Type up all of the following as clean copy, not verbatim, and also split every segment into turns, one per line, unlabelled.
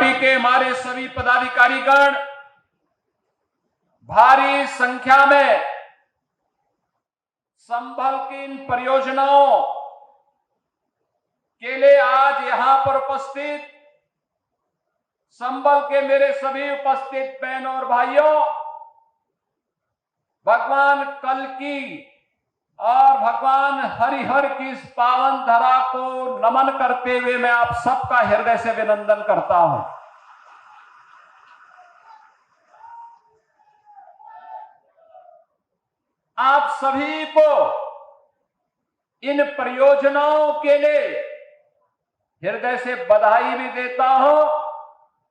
Party के हमारे सभी पदाधिकारीगण भारी संख्या में संभल की इन परियोजनाओं के लिए आज यहां पर उपस्थित संभल के मेरे सभी उपस्थित बहनों और भाइयों, भगवान कल्कि और भगवान हरिहर की इस पावन धरा को नमन करते हुए मैं आप सबका हृदय से अभिनंदन करता हूं। आप सभी को इन परियोजनाओं के लिए हृदय से बधाई भी देता हूं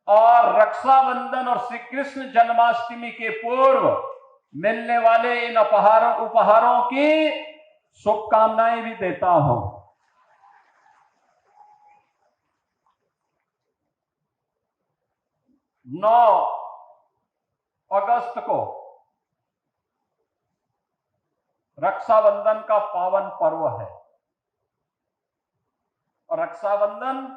और रक्षाबंधन और श्री कृष्ण जन्माष्टमी के पूर्व मिलने वाले इन उपहारों की शुभकामनाएं भी देता हूं। 9 अगस्त को रक्षाबंधन का पावन पर्व है और रक्षाबंधन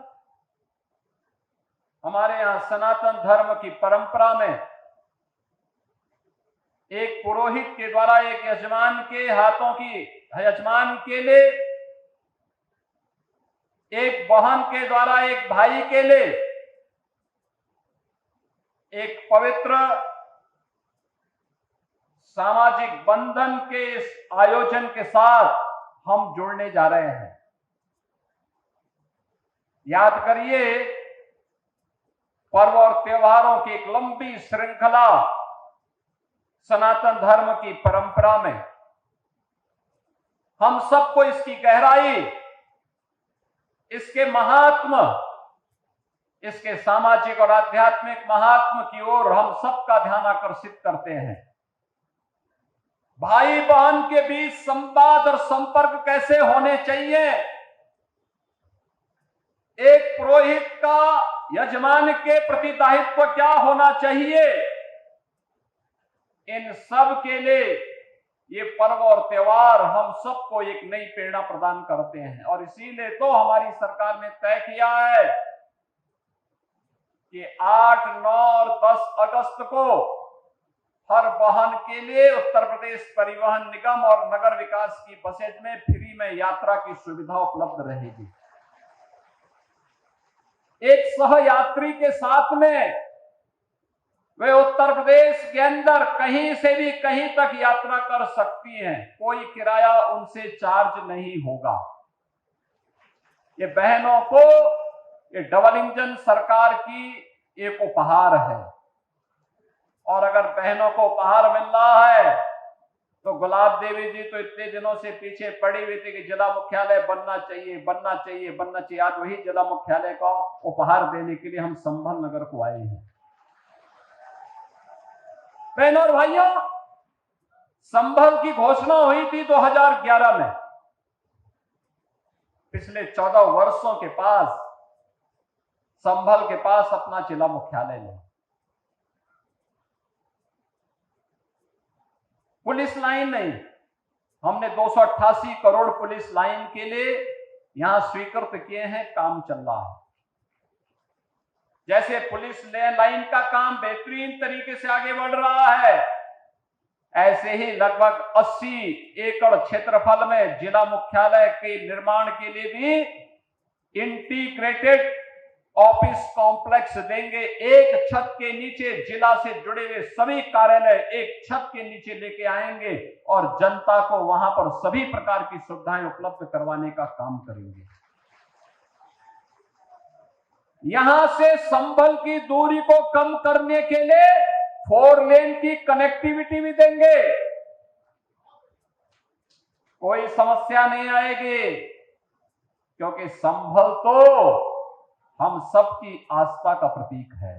हमारे यहां सनातन धर्म की परंपरा में एक पुरोहित के द्वारा एक यजमान के हाथों की यजमान के लिए, एक बहन के द्वारा एक भाई के लिए एक पवित्र सामाजिक बंधन के इस आयोजन के साथ हम जुड़ने जा रहे हैं। याद करिए, पर्व और त्योहारों की एक लंबी श्रृंखला सनातन धर्म की परंपरा में हम सबको इसकी गहराई, इसके महात्म, इसके सामाजिक और आध्यात्मिक महात्म की ओर हम सबका ध्यान आकर्षित करते हैं। भाई बहन के बीच संवाद और संपर्क कैसे होने चाहिए, एक पुरोहित का यजमान के प्रति दायित्व क्या होना चाहिए, इन सब के लिए ये पर्व और त्योहार हम सबको एक नई प्रेरणा प्रदान करते हैं। और इसीलिए तो हमारी सरकार ने तय किया है कि 8, 9 और 10 अगस्त को हर वाहन के लिए उत्तर प्रदेश परिवहन निगम और नगर विकास की बसेज में फ्री में यात्रा की सुविधा उपलब्ध रहेगी। एक सहयात्री के साथ में वे उत्तर प्रदेश के अंदर कहीं से भी कहीं तक यात्रा कर सकती हैं, कोई किराया उनसे चार्ज नहीं होगा। ये बहनों को ये डबल इंजन सरकार की एक उपहार है और अगर बहनों को उपहार मिल रहा है तो गुलाब देवी जी तो इतने दिनों से पीछे पड़ी हुई थी कि जिला मुख्यालय बनना चाहिए, बनना चाहिए, बनना चाहिए। आज वही जिला मुख्यालय का उपहार देने के लिए हम संभल नगर को आए हैं। बहनों और भाइयों, संभल की घोषणा हुई थी 2011 में। पिछले 14 वर्षों के पास संभल के पास अपना जिला मुख्यालय नहीं, पुलिस लाइन नहीं। हमने 288 करोड़ पुलिस लाइन के लिए यहां स्वीकृत किए हैं, काम चल रहा है। जैसे पुलिस लाइन का काम बेहतरीन तरीके से आगे बढ़ रहा है, ऐसे ही लगभग 80 एकड़ क्षेत्रफल में जिला मुख्यालय के निर्माण के लिए भी इंटीग्रेटेड ऑफिस कॉम्प्लेक्स देंगे। एक छत के नीचे जिला से जुड़े हुए सभी कार्यालय एक छत के नीचे लेके आएंगे और जनता को वहां पर सभी प्रकार की सुविधाएं उपलब्ध करवाने का काम करेंगे। यहां से संभल की दूरी को कम करने के लिए 4 लेन की कनेक्टिविटी भी देंगे। कोई समस्या नहीं आएगी, क्योंकि संभल तो हम सबकी आस्था का प्रतीक है।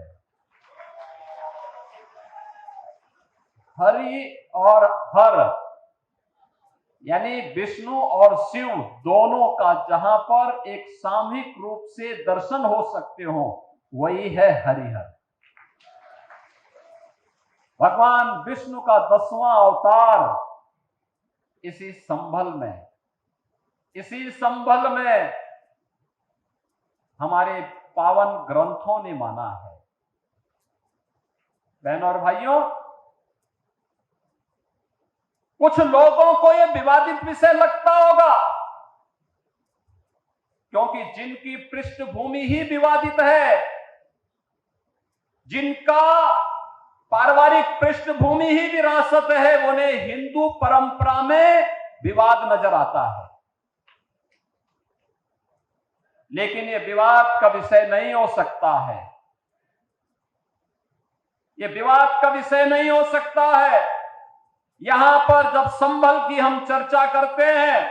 हरि और हर यानी विष्णु और शिव दोनों का जहां पर एक सामूहिक रूप से दर्शन हो सकते हो, वही है हरिहर। भगवान विष्णु का 10वां अवतार इसी संभल में हमारे पावन ग्रंथों ने माना है। बहनों और भाइयों, कुछ लोगों को यह विवादित विषय लगता होगा, क्योंकि जिनकी पृष्ठभूमि ही विवादित है, जिनका पारिवारिक पृष्ठभूमि ही विरासत है, उन्हें हिंदू परंपरा में विवाद नजर आता है। लेकिन यह विवाद का विषय नहीं हो सकता है, यह विवाद का विषय नहीं हो सकता है। यहां पर जब संभल की हम चर्चा करते हैं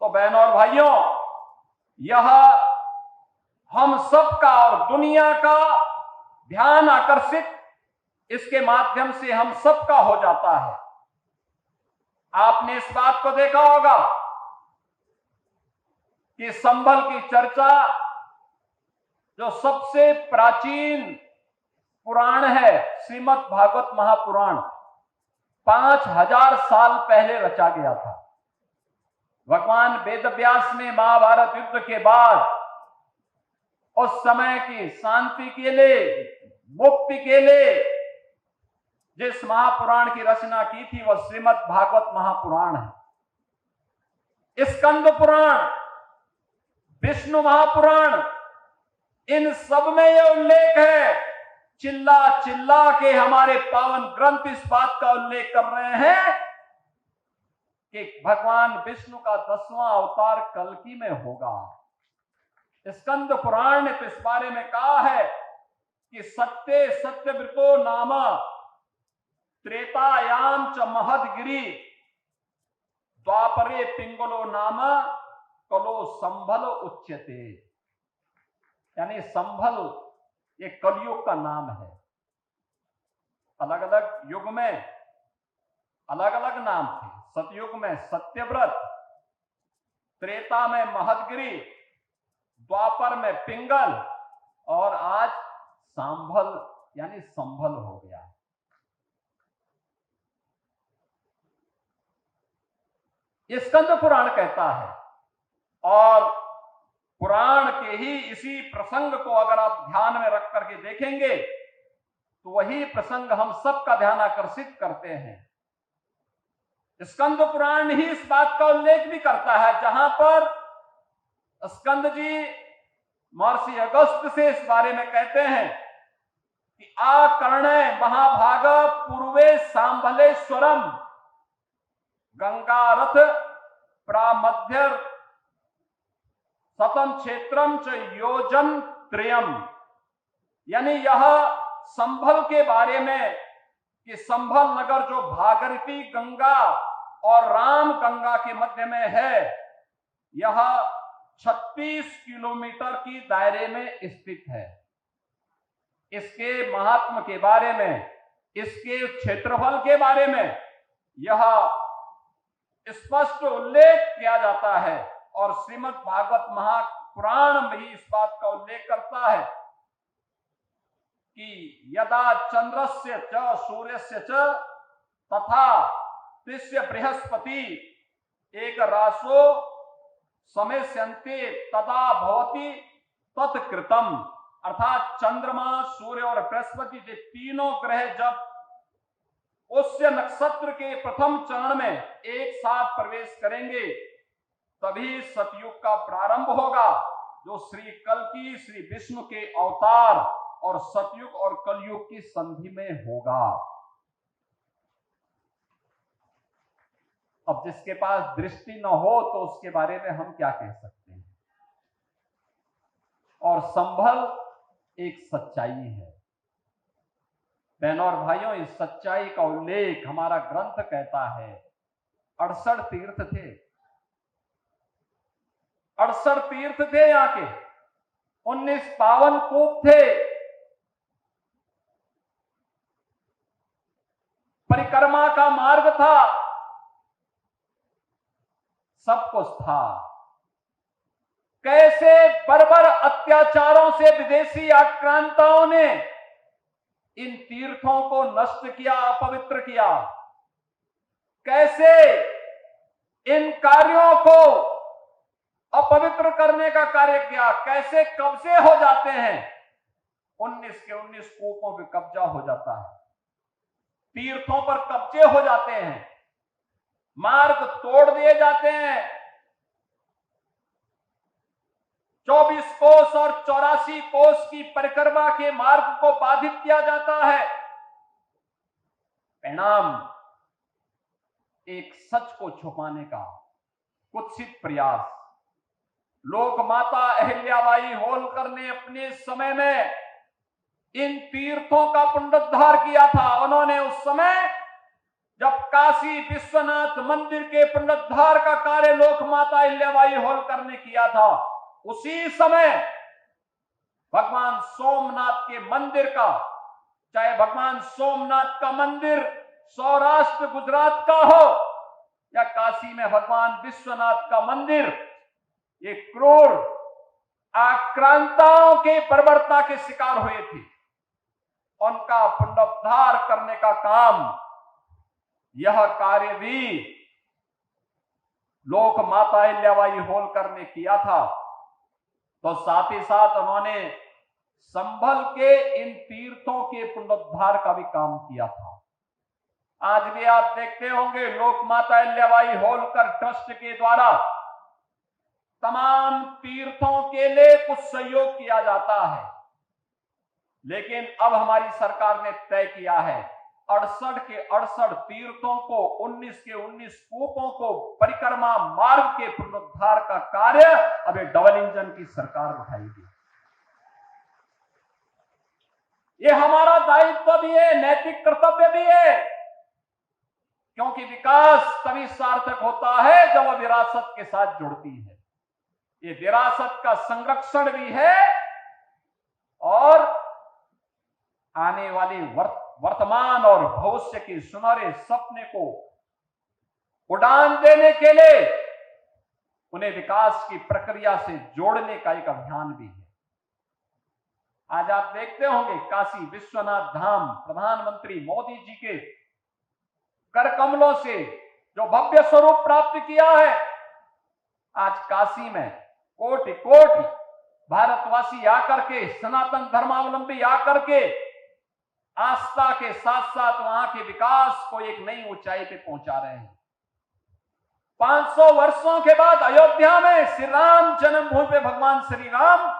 तो बहनों और भाइयों, यह हम सबका और दुनिया का ध्यान आकर्षित इसके माध्यम से हम सबका हो जाता है। आपने इस बात को देखा होगा कि संभल की चर्चा जो सबसे प्राचीन पुराण है, श्रीमद् भागवत महापुराण, 5000 साल पहले रचा गया था। भगवान वेदव्यास ने महाभारत युद्ध के बाद उस समय की शांति के लिए, मुक्ति के लिए जिस महापुराण की रचना की थी वह श्रीमद् भागवत महापुराण है। स्कंद पुराण, विष्णु महापुराण, इन सब में यह उल्लेख है। चिल्ला चिल्ला के हमारे पावन ग्रंथ इस बात का उल्लेख कर रहे हैं कि भगवान विष्णु का 10वां अवतार कल्कि में होगा। स्कंद पुराण ने तो इस बारे में कहा है कि सत्य सत्यव्रतो नाम त्रेतायाम च महदगिरी द्वापरे पिंगलो नाम कलो संभल उच्यते। यानी संभल ये कलयुग का नाम है। अलग अलग युग में अलग अलग नाम थे। सतयुग में सत्यव्रत, त्रेता में महदगिरी, द्वापर में पिंगल और आज सांभल यानी संभल हो गया। ये स्कंद पुराण कहता है। और पुराण के ही इसी प्रसंग को अगर आप ध्यान में रख करके देखेंगे तो वही प्रसंग हम सबका ध्यान आकर्षित करते हैं। स्कंद पुराण ही इस बात का उल्लेख भी करता है, जहां पर स्कंद जी महर्षि अगस्त से इस बारे में कहते हैं कि आकर्णे महाभाग पूर्वे सांभलेश्वरम गंगारथ प्रामध्य सतम क्षेत्रम च योजन त्रयम। यानी यह संभल के बारे में कि संभल नगर जो भागीरथी गंगा और राम गंगा के मध्य में है, यह 36 किलोमीटर की दायरे में स्थित है। इसके महात्म के बारे में, इसके क्षेत्रफल के बारे में यह स्पष्ट उल्लेख किया जाता है। और श्रीमद् भागवत महापुराण में भी इस बात का उल्लेख करता है कि यदा चंद्रस्य च सूर्यस्य च तथा तिस्य बृहस्पति एक राशो समेस्यन्ते तदा भवति तत्कृतम। अर्थात चंद्रमा, सूर्य और बृहस्पति के तीनों ग्रह जब उस्य नक्षत्र के प्रथम चरण में एक साथ प्रवेश करेंगे तभी सतयुग का प्रारंभ होगा, जो श्री कल्कि श्री विष्णु के अवतार और सतयुग और कलयुग की संधि में होगा। अब जिसके पास दृष्टि न हो तो उसके बारे में हम क्या कह सकते हैं। और संभल एक सच्चाई है। बहनों और भाइयों, इस सच्चाई का उल्लेख हमारा ग्रंथ कहता है। 68 तीर्थ थे, 68 तीर्थ थे यहाँ के, 19 पावन कूप थे, परिक्रमा का मार्ग था, सब कुछ था। कैसे बर्बर अत्याचारों से विदेशी आक्रांताओं ने इन तीर्थों को नष्ट किया, अपवित्र किया, कैसे इन कार्यों को अपवित्र करने का कार्य किया। कैसे कब्जे हो जाते हैं, 19 के 19 कूपों पे कब्जा हो जाता है, तीर्थों पर कब्जे हो जाते हैं, मार्ग तोड़ दिए जाते हैं। 24 कोस और 84 कोस की परिक्रमा के मार्ग को बाधित किया जाता है। परिणाम एक सच को छुपाने का कुत्सित प्रयास। लोक माता अहिल्याबाई होलकर ने अपने समय में इन तीर्थों का पुनरुद्धार किया था। उन्होंने उस समय जब काशी विश्वनाथ मंदिर के पुनरुद्धार का कार्य लोक माता अहिल्याबाई होलकर ने किया था, उसी समय भगवान सोमनाथ के मंदिर का, चाहे भगवान सोमनाथ का मंदिर सौराष्ट्र गुजरात का हो या काशी में भगवान विश्वनाथ का मंदिर, ये क्रूर आक्रांताओं के बर्बरता के शिकार हुए थे। उनका पुनरुद्धार करने का काम, यह कार्य भी लोक माता अहिल्याबाई होलकर ने किया था। तो साथ ही साथ उन्होंने संभल के इन तीर्थों के पुनरुद्धार का भी काम किया था। आज भी आप देखते होंगे लोक माता अहिल्याबाई होलकर ट्रस्ट के द्वारा तमाम तीर्थों के लिए कुछ सहयोग किया जाता है, लेकिन अब हमारी सरकार ने तय किया है 68 के 68 तीर्थों को, 19 के 19 कूपों को, परिक्रमा मार्ग के पुनरुद्धार का कार्य अब एक डबल इंजन की सरकार उठाएगी। ये हमारा दायित्व भी है, नैतिक कर्तव्य भी है, क्योंकि विकास तभी सार्थक होता है जब वह विरासत के साथ जुड़ती है। ये विरासत का संरक्षण भी है और आने वाले वर्तमान और भविष्य के सुनहरे सपने को उड़ान देने के लिए उन्हें विकास की प्रक्रिया से जोड़ने का एक अभियान भी है। आज आप देखते होंगे काशी विश्वनाथ धाम प्रधानमंत्री मोदी जी के कर कमलों से जो भव्य स्वरूप प्राप्त किया है, आज काशी में कोटि कोटि भारतवासी आकर के, सनातन धर्मावलंबी आकर के आस्था के साथ साथ वहां के विकास को एक नई ऊंचाई पे पहुंचा रहे हैं। 500 वर्षों के बाद अयोध्या में श्री राम जन्मभूमि पे भगवान श्री राम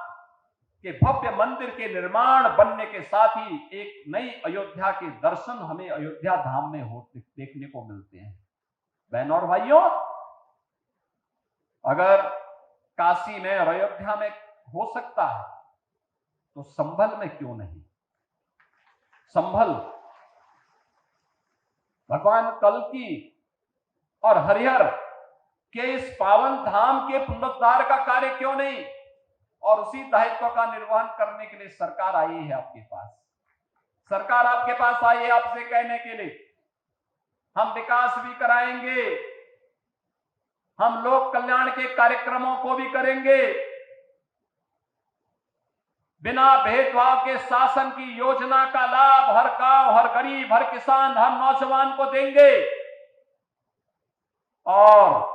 के भव्य मंदिर के निर्माण बनने के साथ ही एक नई अयोध्या के दर्शन हमें अयोध्या धाम में देखने को मिलते हैं। बहनों और भाइयों, अगर काशी में और अयोध्या में हो सकता है तो संभल में क्यों नहीं? संभल भगवान कल्की और हरिहर के इस पावन धाम के पुनरुद्धार का कार्य क्यों नहीं? और उसी दायित्व का निर्वहन करने के लिए सरकार आई है आपके पास। सरकार आपके पास आई है आपसे कहने के लिए हम विकास भी कराएंगे, हम लोक कल्याण के कार्यक्रमों को भी करेंगे, बिना भेदभाव के शासन की योजना का लाभ हर गांव, हर गरीब, हर किसान, हर नौजवान को देंगे और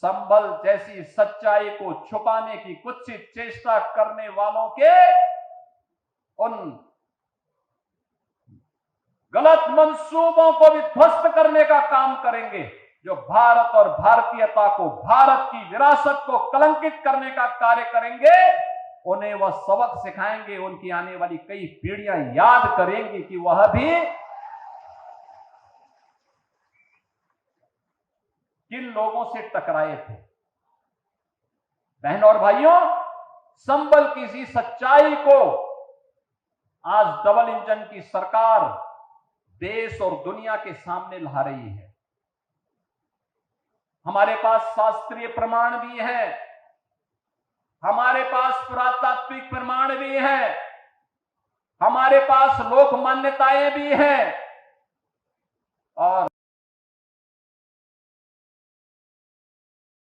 संभल जैसी सच्चाई को छुपाने की कुत्सित चेष्टा करने वालों के उन गलत मंसूबों को भी ध्वस्त करने का काम करेंगे। जो भारत और भारतीयता को, भारत की विरासत को कलंकित करने का कार्य करेंगे, उन्हें वह सबक सिखाएंगे। उनकी आने वाली कई पीढ़ियां याद करेंगी कि वह भी किन लोगों से टकराए थे। बहनों और भाइयों, संभल की इसी सच्चाई को आज डबल इंजन की सरकार देश और दुनिया के सामने ला रही है। हमारे पास शास्त्रीय प्रमाण भी है, हमारे पास पुरातात्विक प्रमाण भी है, हमारे पास लोक मान्यताएं भी हैं और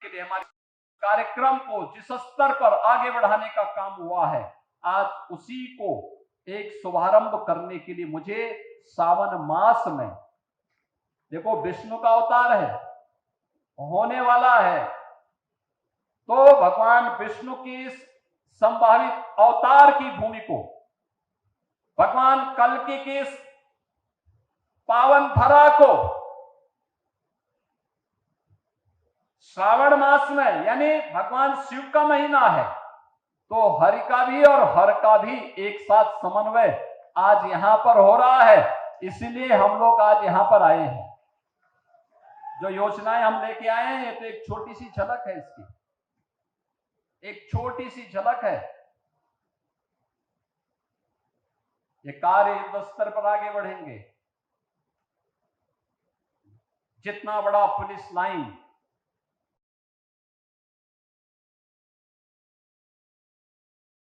हमारे कार्यक्रम को जिस स्तर पर आगे बढ़ाने का काम हुआ है, आज उसी को एक शुभारंभ करने के लिए मुझे सावन मास में, देखो विष्णु का अवतार है, होने वाला है, तो भगवान विष्णु की इस संभावित अवतार की भूमि को, भगवान कल्कि की इस पावन धरा को श्रावण मास में, यानी भगवान शिव का महीना है, तो हरि का भी और हर का भी एक साथ समन्वय आज यहां पर हो रहा है। इसीलिए हम लोग आज यहां पर आए हैं। जो योजनाएं हम लेके आए हैं, ये तो एक छोटी सी झलक है, इसकी एक छोटी सी झलक है। ये कार्य युद्ध स्तर पर आगे बढ़ेंगे। जितना बड़ा पुलिस लाइन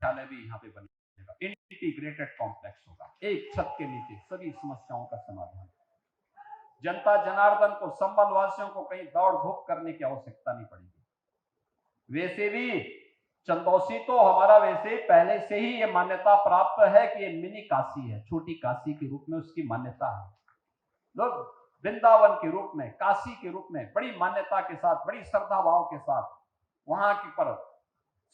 भी यहां पे बनेगा, इंटीग्रेटेड कॉम्प्लेक्स होगा, एक छत के नीचे सभी समस्याओं का समाधान। जनता जनार्दन को, संबल वासियों को कहीं दौड़ धूप करने की आवश्यकता नहीं पड़ेगी। वैसे भी चंदौसी तो हमारा वैसे पहले से ही ये मान्यता प्राप्त है कि ये मिनी काशी है, छोटी काशी के रूप में उसकी मान्यता है। लोग वृंदावन के रूप में, काशी के रूप में बड़ी मान्यता के साथ, बड़ी श्रद्धा भाव के साथ वहां की पर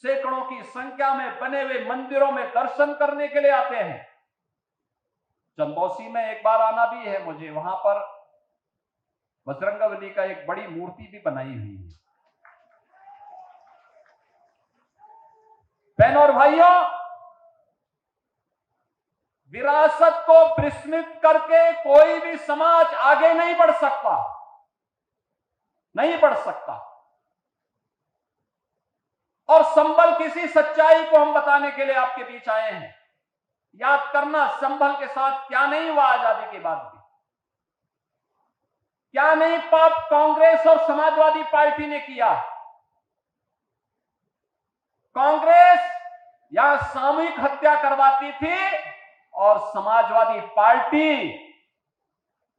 सैकड़ों की संख्या में बने हुए मंदिरों में दर्शन करने के लिए आते हैं। चंदौसी में एक बार आना भी है मुझे, वहां पर बजरंगबली का एक बड़ी मूर्ति भी बनाई हुई है। बहनों और भाइयों, विरासत को विस्मृत करके कोई भी समाज आगे नहीं बढ़ सकता, नहीं बढ़ सकता। और संभल किसी सच्चाई को हम बताने के लिए आपके बीच आए हैं। याद करना, संभल के साथ क्या नहीं हुआ आजादी के बाद भी, क्या नहीं पाप कांग्रेस और समाजवादी पार्टी ने किया। कांग्रेस यहां सामूहिक हत्या करवाती थी और समाजवादी पार्टी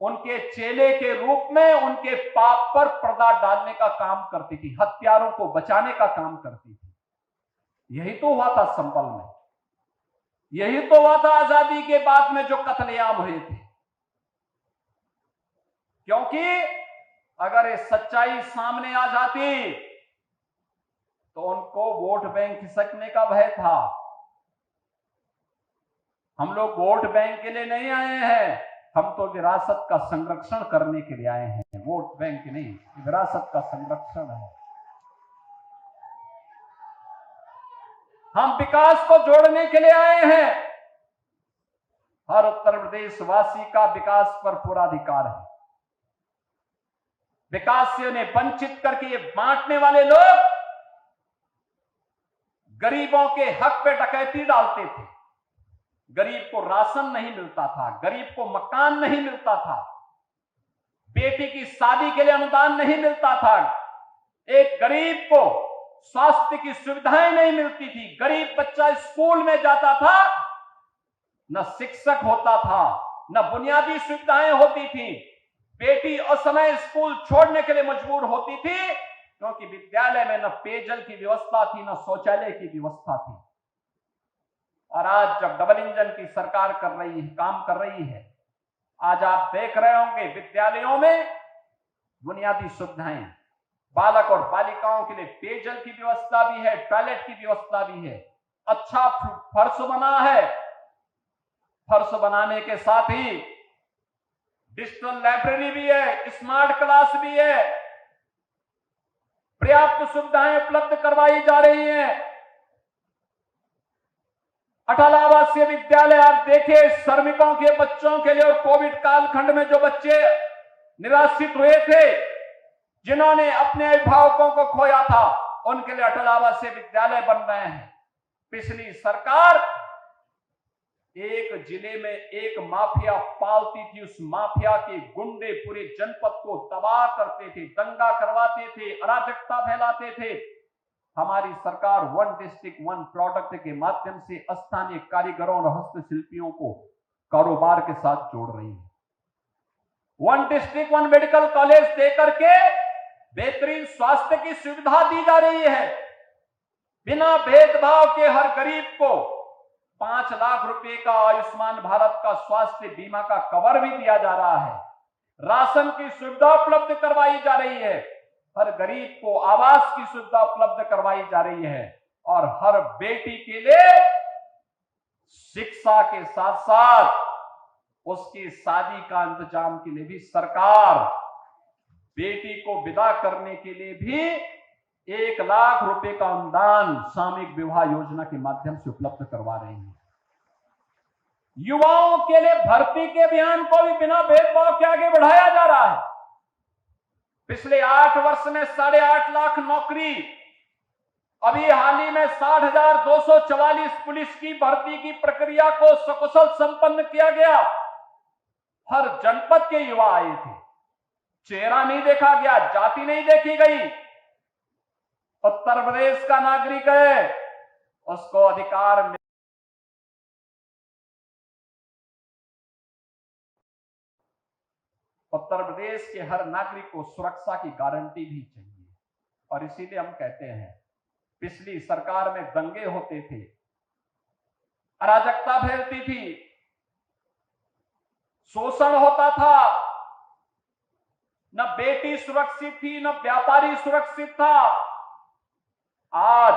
उनके चेले के रूप में उनके पाप पर पर्दा डालने का काम करती थी, हत्यारों को बचाने का काम करती थी। यही तो हुआ था संभल में, यही तो हुआ था आजादी के बाद में जो कत्लेआम हुए थे। क्योंकि अगर ये सच्चाई सामने आ जाती तो उनको वोट बैंक खिसकने का भय था। हम लोग वोट बैंक के लिए नहीं आए हैं, हम तो विरासत का संरक्षण करने के लिए आए हैं। वोट बैंक नहीं, विरासत का संरक्षण है। हम विकास को जोड़ने के लिए आए हैं। हर उत्तर प्रदेश वासी का विकास पर पूरा अधिकार है। विकास से उन्हें वंचित करके ये बांटने वाले लोग गरीबों के हक पे डकैती डालते थे। गरीब को राशन नहीं मिलता था, गरीब को मकान नहीं मिलता था, बेटी की शादी के लिए अनुदान नहीं मिलता था, एक गरीब को स्वास्थ्य की सुविधाएं नहीं मिलती थी। गरीब बच्चा स्कूल में जाता था, न शिक्षक होता था, न बुनियादी सुविधाएं होती थी। बेटी असमय स्कूल छोड़ने के लिए मजबूर होती थी क्योंकि विद्यालय में न पेयजल की व्यवस्था थी, न शौचालय की व्यवस्था थी। और आज जब डबल इंजन की सरकार काम कर रही है, आज आप देख रहे होंगे विद्यालयों में बुनियादी सुविधाएं, बालक और बालिकाओं के लिए पेयजल की व्यवस्था भी है, टॉयलेट की व्यवस्था भी है, अच्छा फर्श बना है। फर्श बनाने के साथ ही डिजिटल लाइब्रेरी भी है, स्मार्ट क्लास भी है, पर्याप्त सुविधाएं उपलब्ध करवाई जा रही हैं। अटल आवासीय विद्यालय आप देखिए, श्रमिकों के बच्चों के लिए और कोविड कालखंड में जो बच्चे निराश्रित हुए थे, जिन्होंने अपने अभिभावकों को खोया था, उनके लिए अटल आवासीय विद्यालय बन रहे हैं। पिछली सरकार एक जिले में एक माफिया पालती थी, उस माफिया के गुंडे पूरे जनपद को तबाह करते थे, दंगा करवाते थे, अराजकता फैलाते थे। हमारी सरकार वन डिस्ट्रिक्ट वन प्रोडक्ट के माध्यम से स्थानीय कारीगरों और हस्तशिल्पियों को कारोबार के साथ जोड़ रही है। One district one medical college देकर के बेहतरीन स्वास्थ्य की सुविधा दी जा रही है। बिना भेदभाव के हर गरीब को 5 लाख रुपए का आयुष्मान भारत का स्वास्थ्य बीमा का कवर भी दिया जा रहा है। राशन की सुविधा उपलब्ध करवाई जा रही है। हर गरीब को आवास की सुविधा उपलब्ध करवाई जा रही है और हर बेटी के लिए शिक्षा के साथ साथ उसकी शादी का इंतजाम के लिए भी सरकार बेटी को विदा करने के लिए भी 1 लाख रुपए का अनुदान सामूहिक विवाह योजना के माध्यम से उपलब्ध करवा रही है। युवाओं के लिए भर्ती के अभियान को भी बिना भेदभाव के आगे बढ़ाया जा रहा है। पिछले 8 वर्ष में 8.5 लाख नौकरी, अभी हाल ही में 60,244 पुलिस की भर्ती की प्रक्रिया को सकुशल संपन्न किया गया। हर जनपद के युवा आए थे, चेहरा नहीं देखा गया, जाति नहीं देखी गई। उत्तर प्रदेश का नागरिक है, उसको अधिकार मिल। उत्तर प्रदेश के हर नागरिक को सुरक्षा की गारंटी भी चाहिए और इसीलिए हम कहते हैं पिछली सरकार में दंगे होते थे, अराजकता फैलती थी, शोषण होता था, न बेटी सुरक्षित थी, न व्यापारी सुरक्षित था। आज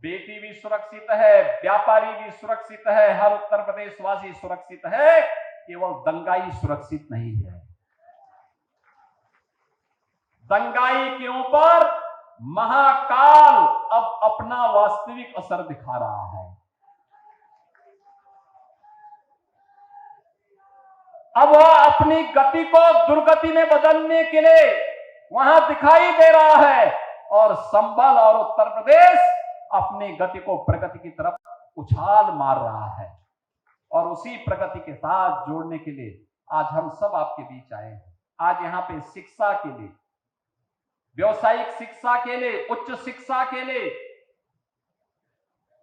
बेटी भी सुरक्षित है, व्यापारी भी सुरक्षित है, हर उत्तर प्रदेशवासी सुरक्षित है, केवल दंगाई सुरक्षित नहीं है। दंगाई के ऊपर महाकाल अब अपना वास्तविक असर दिखा रहा है। अब वह अपनी गति को दुर्गति में बदलने के लिए वहां दिखाई दे रहा है और संभल और उत्तर प्रदेश अपनी गति को प्रगति की तरफ उछाल मार रहा है और उसी प्रगति के साथ जोड़ने के लिए आज हम सब आपके बीच आए हैं। आज यहाँ पे शिक्षा के लिए, व्यावसायिक शिक्षा के लिए, उच्च शिक्षा के लिए,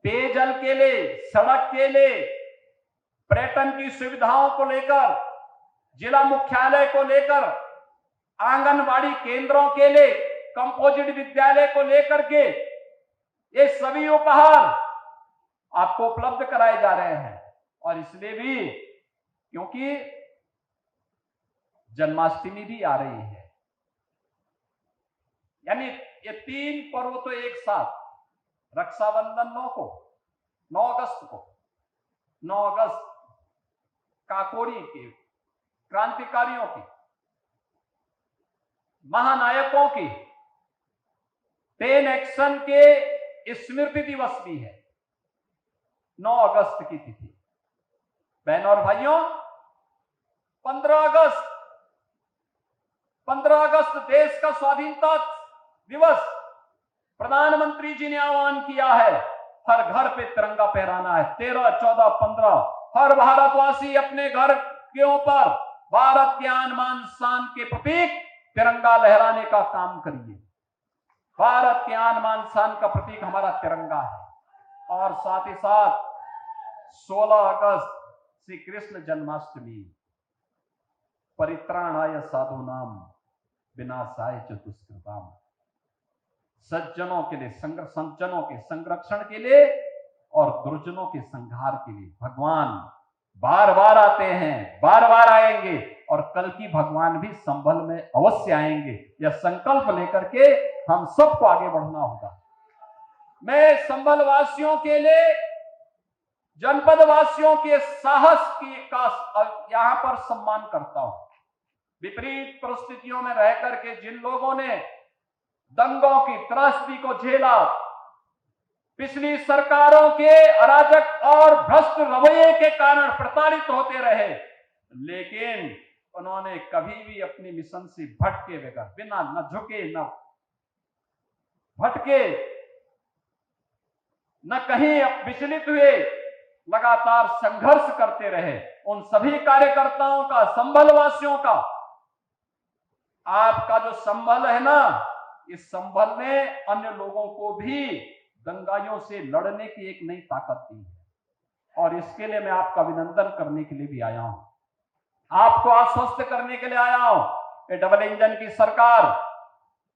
पेयजल के लिए, सड़क के लिए, पर्यटन की सुविधाओं को लेकर, जिला मुख्यालय को लेकर, आंगनबाड़ी केंद्रों के लिए, कंपोजिट विद्यालय को लेकर के ये सभी उपहार आपको उपलब्ध कराए जा रहे हैं। और इसलिए भी क्योंकि जन्माष्टमी भी आ रही है, यानी ये 3 पर्व तो एक साथ, रक्षाबंधन 9 अगस्त को, 9 अगस्त काकोरी के क्रांतिकारियों की, महानायकों की 10 एक्शन के स्मृति दिवस भी है, 9 अगस्त की तिथि। बहनों और भाइयों, 15 अगस्त देश का स्वाधीनता दिवस, प्रधानमंत्री जी ने आह्वान किया है हर घर पे तिरंगा फहराना है। 13, 14, 15 हर भारतवासी अपने घर के ऊपर भारत के आन बान शान के प्रतीक तिरंगा लहराने का काम करिए। भारत के आन बान शान का प्रतीक हमारा तिरंगा है। और साथ ही साथ 16 अगस्त श्री कृष्ण जन्माष्टमी, परित्राणाय साधूनाम विनाशाय च दुष्कृताम, सज्जनों के लिए सज्जनों के संरक्षण के लिए और दुर्जनों के संहार के लिए भगवान बार बार आते हैं, बार बार आएंगे और कल की भगवान भी संभल में अवश्य आएंगे। यह संकल्प लेकर के हम सबको आगे बढ़ना होगा। मैं संभल वासियों के लिए, जनपद वासियों के साहस का यहां पर सम्मान करता हूं। विपरीत परिस्थितियों में रह करके जिन लोगों ने दंगों की त्रासदी को झेला, पिछली सरकारों के अराजक और भ्रष्ट रवैये के कारण प्रताड़ित होते रहे, लेकिन उन्होंने कभी भी अपने मिशन से भटके बगैर, बिना न झुके न भटके, न कहीं विचलित हुए, लगातार संघर्ष करते रहे। उन सभी कार्यकर्ताओं का, संभल वासियों का, आपका जो संभल है ना, इस संभल ने अन्य लोगों को भी दंगाइयों से लड़ने की एक नई ताकत दी है और इसके लिए मैं आपका अभिनंदन करने के लिए भी आया हूं, आपको आश्वस्त करने के लिए आया हूं। ये डबल इंजन की सरकार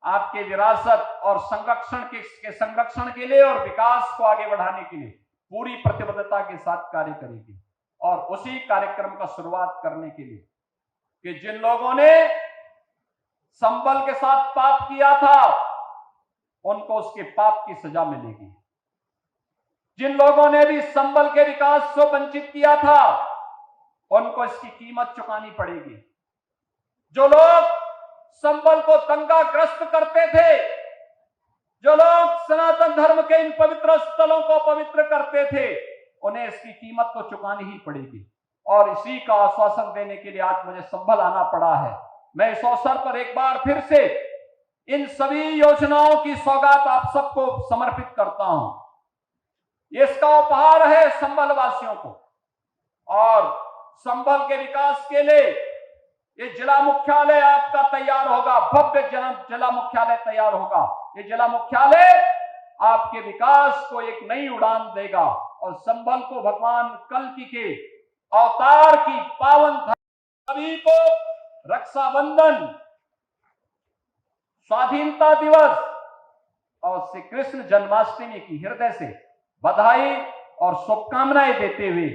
आपके विरासत और संरक्षण के लिए और विकास को आगे बढ़ाने के लिए पूरी प्रतिबद्धता के साथ कार्य करेगी। और उसी कार्यक्रम का शुरुआत करने के लिए कि जिन लोगों ने संबल के साथ पाप किया था, उनको उसके पाप की सजा मिलेगी। जिन लोगों ने भी संबल के विकास से वंचित किया था, उनको इसकी कीमत चुकानी पड़ेगी। जो लोग संबल को दंगाग्रस्त करते थे, जो लोग सनातन धर्म के इन पवित्र स्थलों को पवित्र करते थे, उन्हें इसकी कीमत तो चुकानी ही पड़ेगी। और इसी का आश्वासन देने के लिए आज मुझे संभल आना पड़ा है। मैं इस अवसर पर एक बार फिर से इन सभी योजनाओं की सौगात आप सबको समर्पित करता हूं। इसका उपहार है संभल वासियों को, और संभल के विकास के लिए ये जिला मुख्यालय आपका तैयार होगा, भव्य जिला मुख्यालय तैयार होगा। ये जिला मुख्यालय आपके विकास को एक नई उड़ान देगा और संभल को भगवान कल्कि के अवतार की पावन सभी को रक्षाबंधन, स्वाधीनता दिवस और श्री कृष्ण जन्माष्टमी की हृदय से बधाई और शुभकामनाएं देते हुए